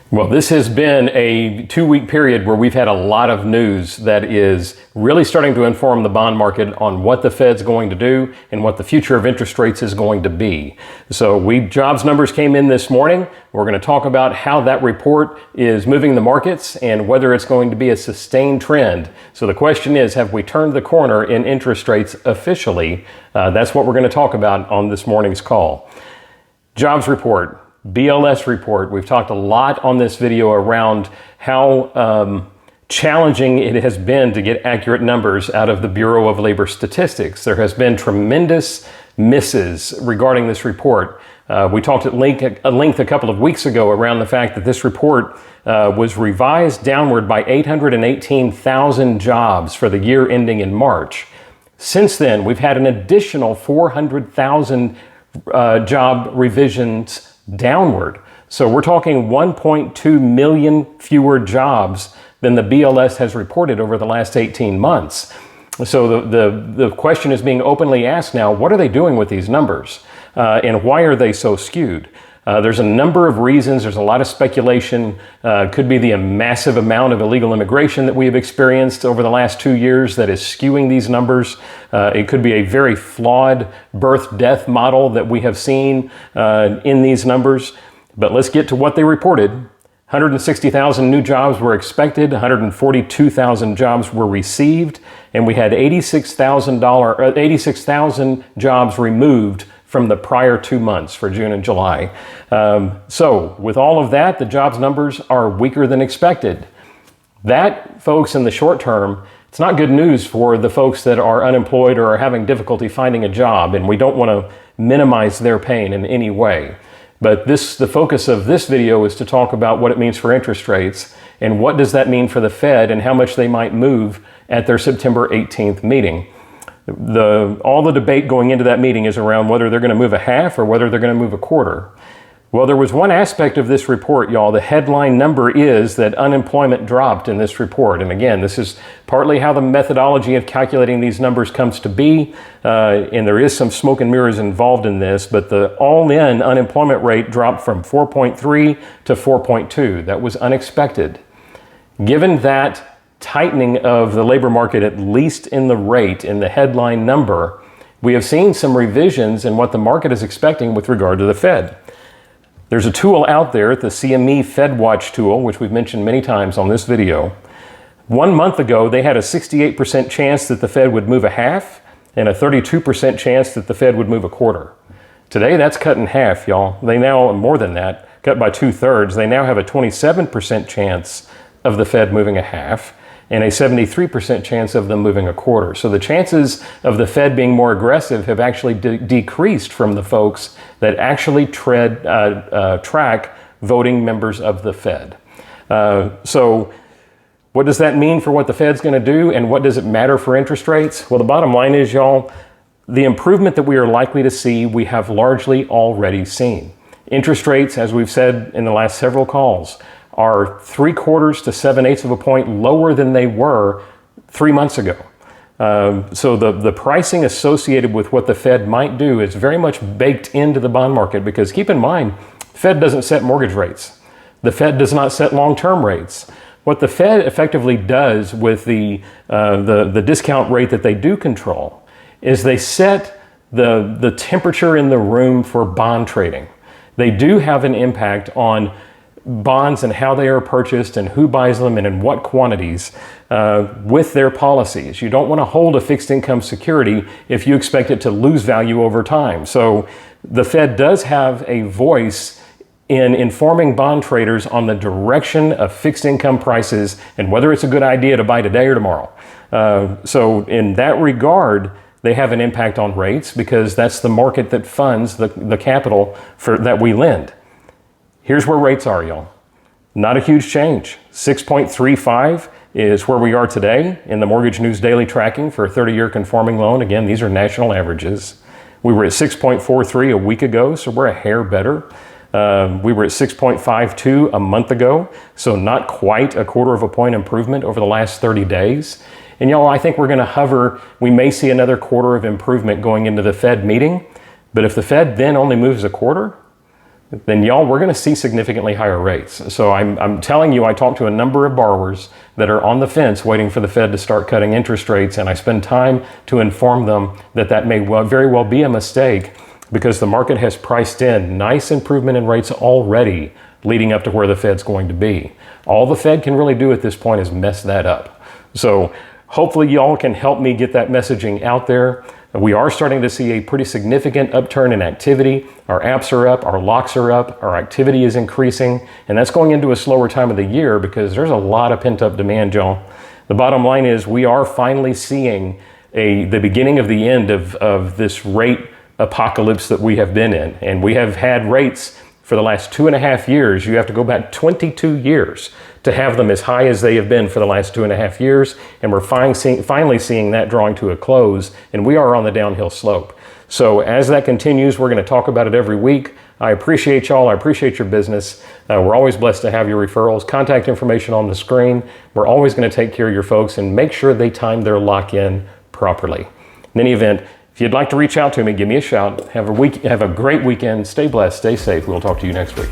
Well, this has been a 2-week period where we've had a lot of news that is really starting to inform the bond market on what the Fed's going to do and what the future of interest rates is going to be. So jobs numbers came in this morning. We're going to talk about how that report is moving the markets and whether it's going to be a sustained trend. So the question is, have we turned the corner in interest rates officially? That's what we're going to talk about on this morning's call. Jobs report. BLS report. We've talked a lot on this video around how challenging it has been to get accurate numbers out of the Bureau of Labor Statistics. There has been tremendous misses regarding this report. We talked at length a couple of weeks ago around the fact that this report was revised downward by 818,000 jobs for the year ending in March. Since then, we've had an additional 400,000 job revisions downward. So we're talking 1.2 million fewer jobs than the BLS has reported over the last 18 months. So the question is being openly asked now, what are they doing with these numbers? And why are they so skewed? There's a number of reasons. There's a lot of speculation. Could be the massive amount of illegal immigration that we have experienced over the last 2 years that is skewing these numbers. It could be a very flawed birth-death model that we have seen in these numbers. But let's get to what they reported. 160,000 new jobs were expected, 142,000 jobs were received, and we had 86,000 jobs removed from the prior 2 months for June and July. So with all of that, the jobs numbers are weaker than expected. That, folks, in the short term, it's not good news for the folks that are unemployed or are having difficulty finding a job, and we don't want to minimize their pain in any way. But the focus of this video is to talk about what it means for interest rates and what does that mean for the Fed and how much they might move at their September 18th meeting. All the debate going into that meeting is around whether they're going to move a half or whether they're going to move a quarter. Well, there was one aspect of this report, y'all. The headline number is that unemployment dropped in this report. And again, this is partly how the methodology of calculating these numbers comes to be. And there is some smoke and mirrors involved in this, but the all-in unemployment rate dropped from 4.3 to 4.2. That was unexpected. Given that tightening of the labor market, at least in the rate, in the headline number, we have seen some revisions in what the market is expecting with regard to the Fed. There's a tool out there, the CME FedWatch tool, which we've mentioned many times on this video. 1 month ago, they had a 68% chance that the Fed would move a half and a 32% chance that the Fed would move a quarter. Today, that's cut in half, y'all. They now, more than that, cut by 2/3. They now have a 27% chance of the Fed moving a half and a 73% chance of them moving a quarter. So the chances of the Fed being more aggressive have actually decreased from the folks that actually track voting members of the Fed. So what does that mean for what the Fed's going to do, and what does it matter for interest rates? Well, the bottom line is, y'all, the improvement that we are likely to see, we have largely already seen. Interest rates, as we've said in the last several calls, are 3/4 to 7/8 of a point lower than they were 3 months ago. So the pricing associated with what the Fed might do is very much baked into the bond market, because keep in mind, the Fed doesn't set mortgage rates. The Fed does not set long-term rates. What the Fed effectively does with the discount rate that they do control is they set the temperature in the room for bond trading. They do have an impact on bonds and how they are purchased and who buys them and in what quantities with their policies. You don't want to hold a fixed income security if you expect it to lose value over time. So the Fed does have a voice in informing bond traders on the direction of fixed income prices and whether it's a good idea to buy today or tomorrow. So in that regard, they have an impact on rates because that's the market that funds the capital that we lend. Here's where rates are, y'all. Not a huge change. 6.35 is where we are today in the Mortgage News Daily tracking for a 30-year conforming loan. Again, these are national averages. We were at 6.43 a week ago, so we're a hair better. We were at 6.52 a month ago, so not quite a 1/4 of a point improvement over the last 30 days. And y'all, I think we're going to hover. We may see another 1/4 of improvement going into the Fed meeting, but if the Fed then only moves a 1/4, then y'all, we're going to see significantly higher rates. So I'm telling you, I talked to a number of borrowers that are on the fence waiting for the Fed to start cutting interest rates, and I spend time to inform them that that may very well be a mistake, because the market has priced in nice improvement in rates already leading up to where the Fed's going to be. All the Fed can really do at this point is mess that up. So hopefully y'all can help me get that messaging out there. We are starting to see a pretty significant upturn in activity. Our apps are up, our locks are up, our activity is increasing, and that's going into a slower time of the year because there's a lot of pent-up demand, y'all. The bottom line is we are finally seeing the beginning of the end of this rate apocalypse that we have been in. And we have had rates for the last 2.5 years. You have to go back 22 years to have them as high as they have been for the last 2.5 years. And we're finally seeing that drawing to a close, and we are on the downhill slope. So as that continues, we're going to talk about it every week. I appreciate y'all. I appreciate your business. We're always blessed to have your referrals. Contact information on the screen. We're always going to take care of your folks and make sure they time their lock-in properly. In any event, if you'd like to reach out to me, give me a shout. Have a great weekend. Stay blessed. Stay safe. We'll talk to you next week.